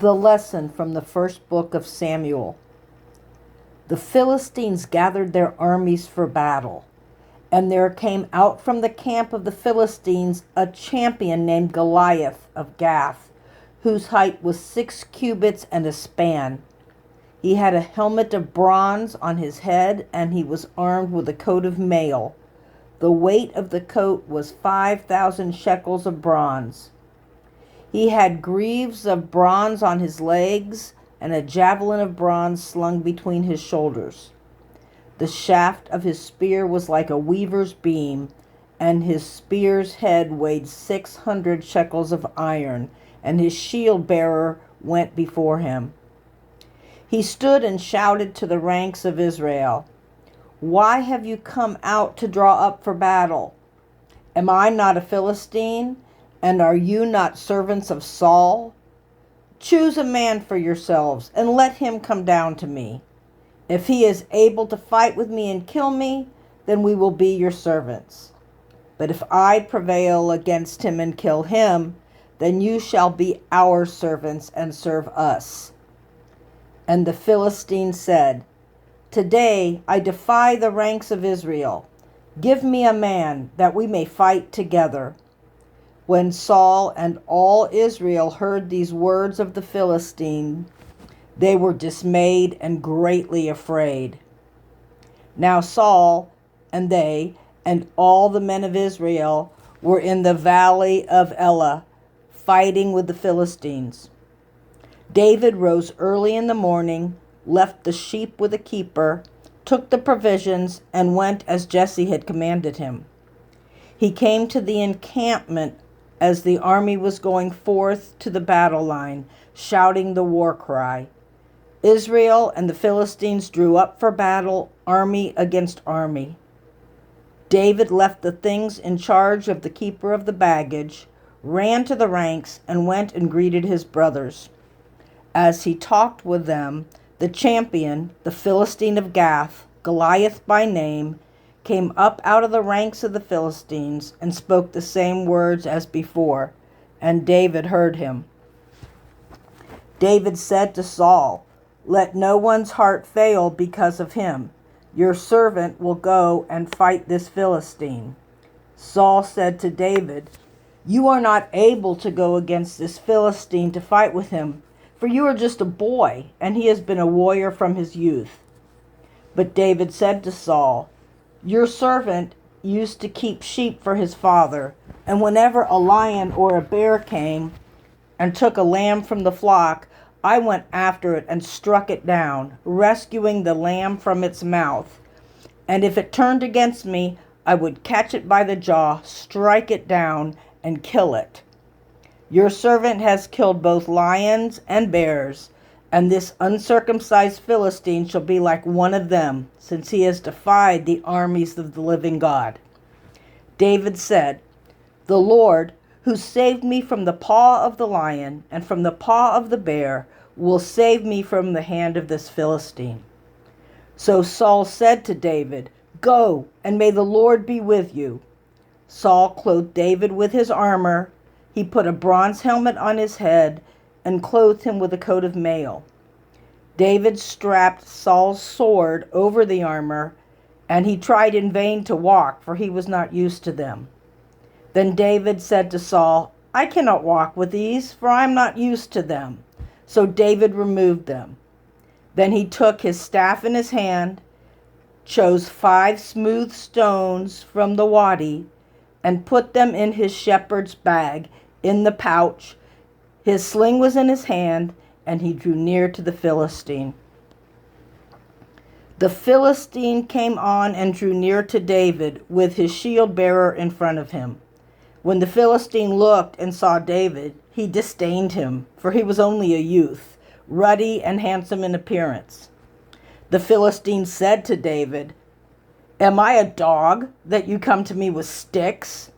The lesson from the first book of Samuel. The Philistines gathered their armies for battle, and there came out from the camp of the Philistines a champion named Goliath of Gath, whose height was 6 cubits and a span. He had a helmet of bronze on his head, and he was armed with a coat of mail. The weight of the coat was 5,000 shekels of bronze. He had greaves of bronze on his legs, and a javelin of bronze slung between his shoulders. The shaft of his spear was like a weaver's beam, and his spear's head weighed 600 shekels of iron, and his shield-bearer went before him. He stood and shouted to the ranks of Israel, "Why have you come out to draw up for battle? Am I not a Philistine? And are you not servants of Saul? Choose a man for yourselves, and let him come down to me. If he is able to fight with me and kill me, then we will be your servants. But if I prevail against him and kill him, then you shall be our servants and serve us." And the Philistine said, "Today I defy the ranks of Israel. Give me a man, that we may fight together." When Saul and all Israel heard these words of the Philistine, they were dismayed and greatly afraid. Now Saul and they and all the men of Israel were in the valley of Elah, fighting with the Philistines. David rose early in the morning, left the sheep with a keeper, took the provisions, and went as Jesse had commanded him. He came to the encampment as the army was going forth to the battle line, shouting the war cry. Israel and the Philistines drew up for battle, army against army. David left the things in charge of the keeper of the baggage, ran to the ranks, and went and greeted his brothers. As he talked with them, the champion, the Philistine of Gath, Goliath by name, came up out of the ranks of the Philistines and spoke the same words as before, and David heard him. David said to Saul, "Let no one's heart fail because of him. Your servant will go and fight this Philistine." Saul said to David, "You are not able to go against this Philistine to fight with him, for you are just a boy, and he has been a warrior from his youth." But David said to Saul, "Your servant used to keep sheep for his father, and whenever a lion or a bear came and took a lamb from the flock, I went after it and struck it down, rescuing the lamb from its mouth. And if it turned against me, I would catch it by the jaw, strike it down, and kill it. Your servant has killed both lions and bears, and this uncircumcised Philistine shall be like one of them, since he has defied the armies of the living God." David said, "The Lord, who saved me from the paw of the lion and from the paw of the bear, will save me from the hand of this Philistine." So Saul said to David, "Go, and may the Lord be with you." Saul clothed David with his armor. He put a bronze helmet on his head and clothed him with a coat of mail. David strapped Saul's sword over the armor, and he tried in vain to walk, for he was not used to them. Then David said to Saul, "I cannot walk with these, for I am not used to them." So David removed them. Then he took his staff in his hand, chose 5 smooth stones from the wadi, and put them in his shepherd's bag in the pouch. His sling was in his hand, and he drew near to the Philistine. The Philistine came on and drew near to David with his shield-bearer in front of him. When the Philistine looked and saw David, he disdained him, for he was only a youth, ruddy and handsome in appearance. The Philistine said to David, "Am I a dog that you come to me with sticks?"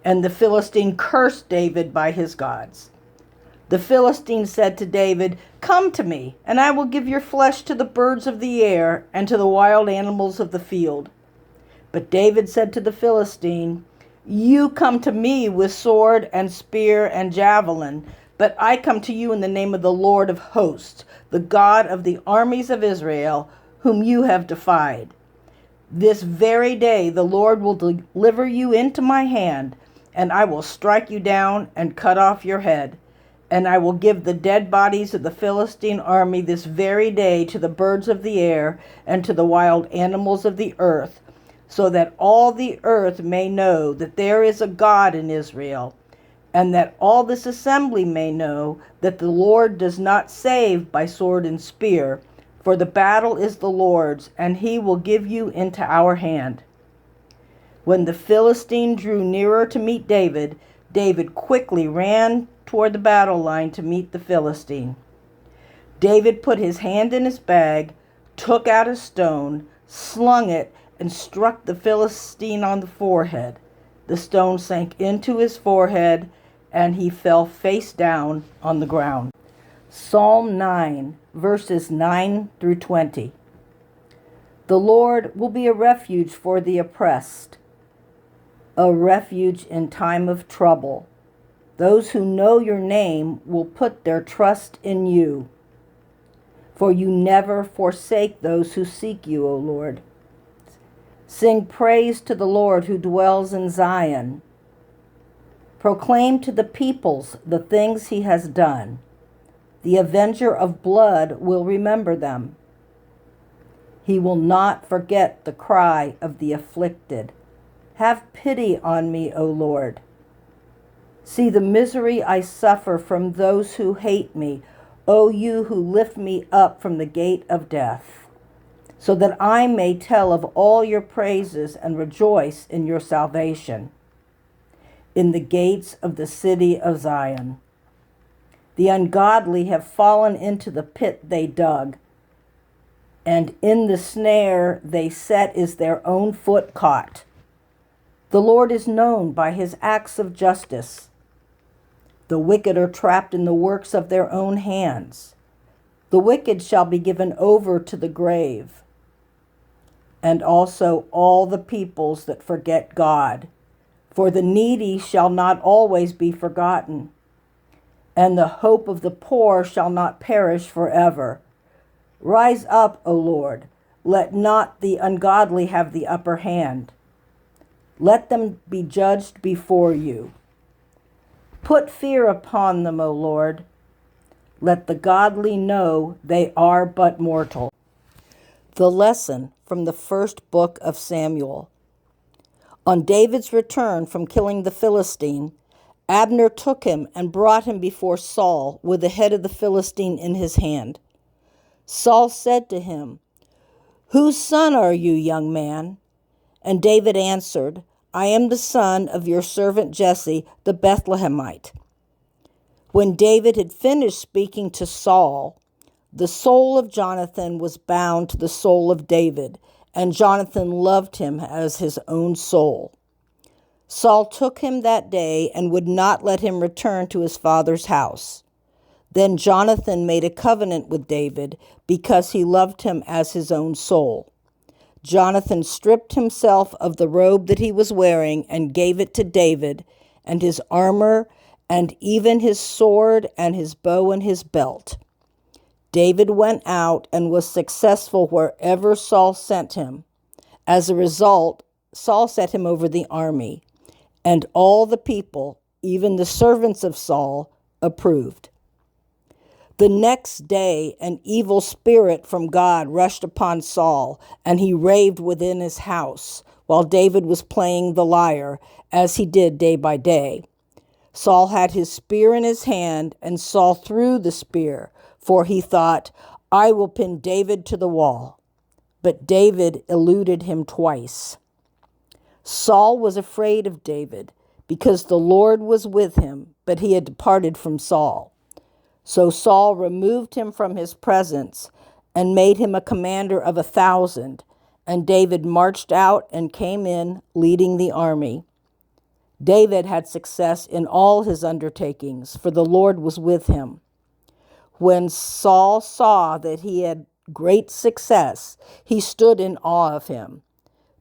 And the Philistine cursed David by his gods. The Philistine said to David, "Come to me, and I will give your flesh to the birds of the air and to the wild animals of the field." But David said to the Philistine, "You come to me with sword and spear and javelin, But I come to you in the name of the Lord of hosts, the God of the armies of Israel, whom you have defied. This very day the Lord will deliver you into my hand, and I will strike you down and cut off your head. And I will give the dead bodies of the Philistine army this very day to the birds of the air and to the wild animals of the earth, so that all the earth may know that there is a God in Israel, and that all this assembly may know that the Lord does not save by sword and spear, for the battle is the Lord's, and he will give you into our hand. When the Philistine drew nearer to meet David, David quickly ran toward the battle line to meet the Philistine. David put his hand in his bag, took out a stone, slung it, and struck the Philistine on the forehead. The stone sank into his forehead, and he fell face down on the ground. Psalm 9, verses 9 through 20. The Lord will be a refuge for the oppressed, a refuge in time of trouble. Those who know your name will put their trust in you, for you never forsake those who seek you, O Lord. Sing praise to the Lord who dwells in Zion. Proclaim to the peoples the things he has done. The avenger of blood will remember them. He will not forget the cry of the afflicted. Have pity on me, O Lord. See the misery I suffer from those who hate me, O you who lift me up from the gate of death, so that I may tell of all your praises and rejoice in your salvation. In the gates of the city of Zion. The ungodly have fallen into the pit they dug, and in the snare they set is their own foot caught. The Lord is known by his acts of justice. The wicked are trapped in the works of their own hands. The wicked shall be given over to the grave, and also all the peoples that forget God. For the needy shall not always be forgotten, and the hope of the poor shall not perish forever. Rise up, O Lord, let not the ungodly have the upper hand. Let them be judged before you. Put fear upon them, O Lord. Let the godly know they are but mortal. The lesson from the first book of Samuel. On David's return from killing the Philistine, Abner took him and brought him before Saul with the head of the Philistine in his hand. Saul said to him, "Whose son are you, young man?" And David answered, "I am the son of your servant Jesse, the Bethlehemite." When David had finished speaking to Saul, the soul of Jonathan was bound to the soul of David, and Jonathan loved him as his own soul. Saul took him that day and would not let him return to his father's house. Then Jonathan made a covenant with David because he loved him as his own soul. Jonathan stripped himself of the robe that he was wearing and gave it to David, and his armor, and even his sword, and his bow and his belt. David went out and was successful wherever Saul sent him. As a result, Saul set him over the army, and all the people, even the servants of Saul, approved. The next day, an evil spirit from God rushed upon Saul, and he raved within his house, while David was playing the lyre, as he did day by day. Saul had his spear in his hand, and Saul threw the spear, for he thought, "I will pin David to the wall." But David eluded him twice. Saul was afraid of David, because the Lord was with him, but he had departed from Saul. So Saul removed him from his presence and made him a commander of 1,000, and David marched out and came in, leading the army. David had success in all his undertakings, for the Lord was with him. When Saul saw that he had great success, he stood in awe of him.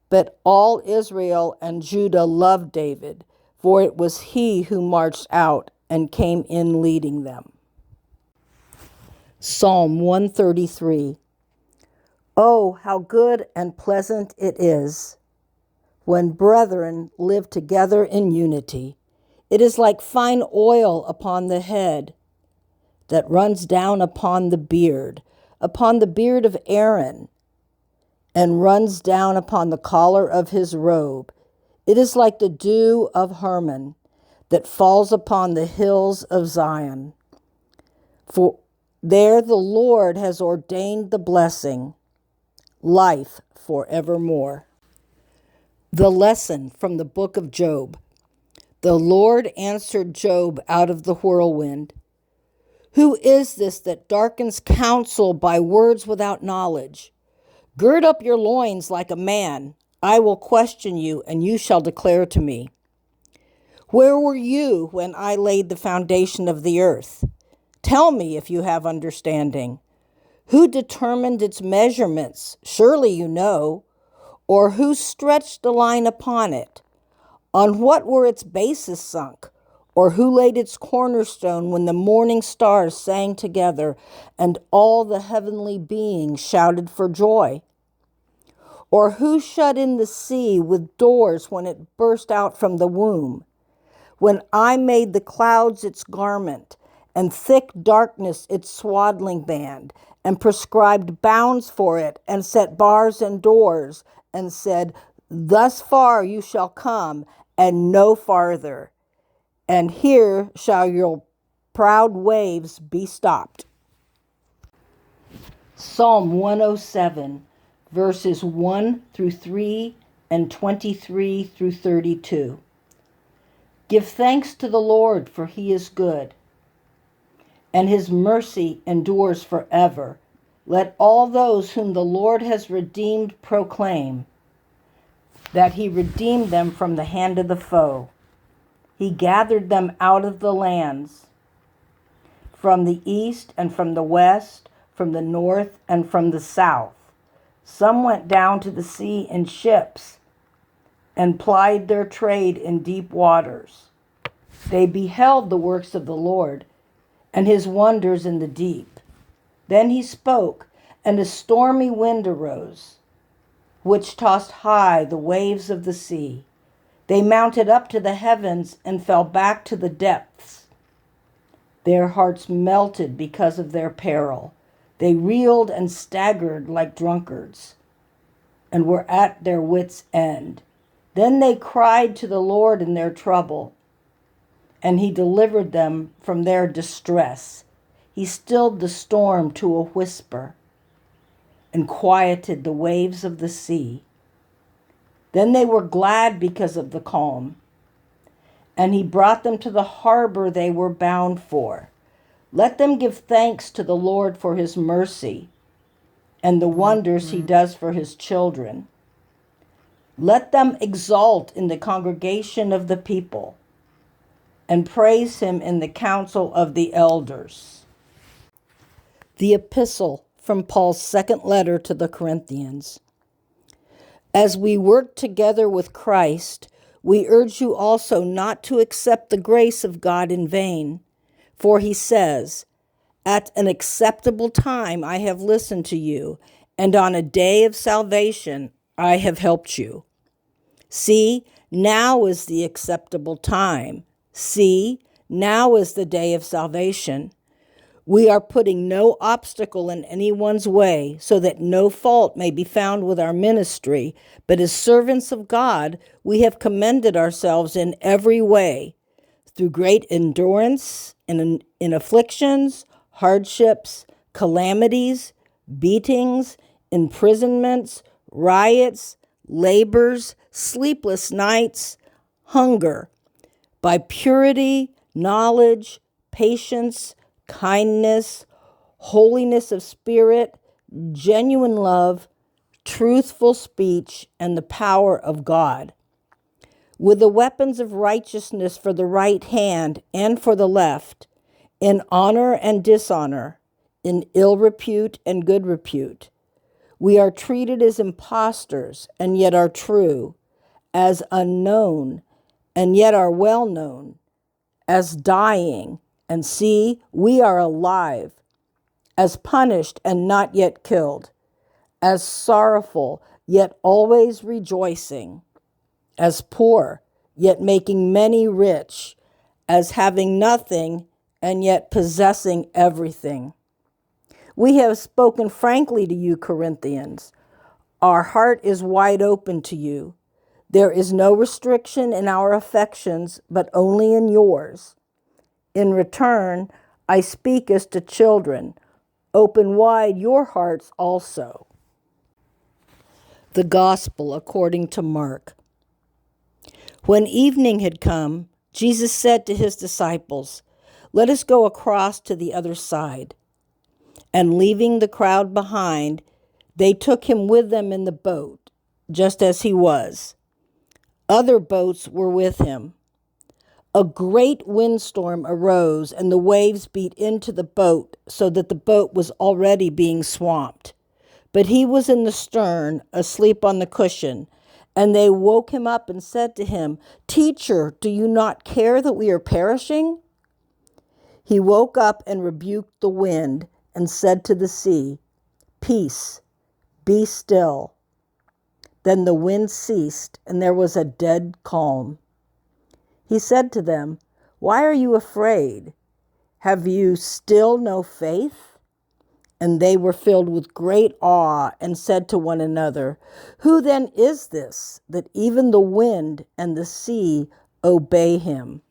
But all Israel and Judah loved David, for it was he who marched out and came in leading them. Psalm 133. Oh, how good and pleasant it is when brethren live together in unity. It is like fine oil upon the head that runs down upon the beard of Aaron, and runs down upon the collar of his robe. It is like the dew of Hermon that falls upon the hills of Zion. For there the Lord has ordained the blessing, life forevermore. The lesson from the book of Job. The Lord answered Job out of the whirlwind. Who is this that darkens counsel by words without knowledge? Gird up your loins like a man. I will question you, and you shall declare to me. Where were you when I laid the foundation of the earth? Tell me if you have understanding. Who determined its measurements? Surely you know. Or who stretched the line upon it? On what were its bases sunk? Or who laid its cornerstone when the morning stars sang together and all the heavenly beings shouted for joy? Or who shut in the sea with doors when it burst out from the womb? When I made the clouds its garment and thick darkness its swaddling band, and prescribed bounds for it, and set bars and doors, and said, thus far you shall come, and no farther. And here shall your proud waves be stopped. Psalm 107, verses 1 through 3 and 23 through 32. Give thanks to the Lord, for he is good, and his mercy endures forever. Let all those whom the Lord has redeemed proclaim that he redeemed them from the hand of the foe. He gathered them out of the lands, from the east and from the west, from the north and from the south. Some went down to the sea in ships and plied their trade in deep waters. They beheld the works of the Lord and his wonders in the deep. Then he spoke, and a stormy wind arose, which tossed high the waves of the sea. They mounted up to the heavens and fell back to the depths. Their hearts melted because of their peril. They reeled and staggered like drunkards and were at their wits' end. Then they cried to the Lord in their trouble, and he delivered them from their distress. He stilled the storm to a whisper and quieted the waves of the sea. Then they were glad because of the calm, and he brought them to the harbor they were bound for. Let them give thanks to the Lord for his mercy and the wonders he does for his children. Let them exult in the congregation of the people and praise him in the council of the elders. The epistle from Paul's second letter to the Corinthians. As we work together with Christ, we urge you also not to accept the grace of God in vain. For he says, at an acceptable time I have listened to you, and on a day of salvation I have helped you. See, now is the acceptable time. See, now is the day of salvation. We are putting no obstacle in anyone's way, so that no fault may be found with our ministry, but as servants of God, we have commended ourselves in every way, through great endurance in afflictions, hardships, calamities, beatings, imprisonments, riots, labors, sleepless nights, hunger, by purity, knowledge, patience, kindness, holiness of spirit, genuine love, truthful speech, and the power of God. With the weapons of righteousness for the right hand and for the left, in honor and dishonor, in ill repute and good repute. We are treated as impostors and yet are true, as unknown and yet are well known, as dying, and see, we are alive, as punished and not yet killed, as sorrowful, yet always rejoicing, as poor, yet making many rich, as having nothing and yet possessing everything. We have spoken frankly to you, Corinthians. Our heart is wide open to you. There is no restriction in our affections, but only in yours. In return, I speak as to children. Open wide your hearts also. The Gospel according to Mark. When evening had come, Jesus said to his disciples, "Let us go across to the other side." And leaving the crowd behind, they took him with them in the boat, just as he was. Other boats were with him. A great windstorm arose, and the waves beat into the boat, so that the boat was already being swamped. But he was in the stern, asleep on the cushion. And they woke him up and said to him, "Teacher, do you not care that we are perishing?" He woke up and rebuked the wind and said to the sea, "Peace, be still." Then the wind ceased, and there was a dead calm. He said to them, "Why are you afraid? Have you still no faith?" And they were filled with great awe and said to one another, "Who then is this, that even the wind and the sea obey him?"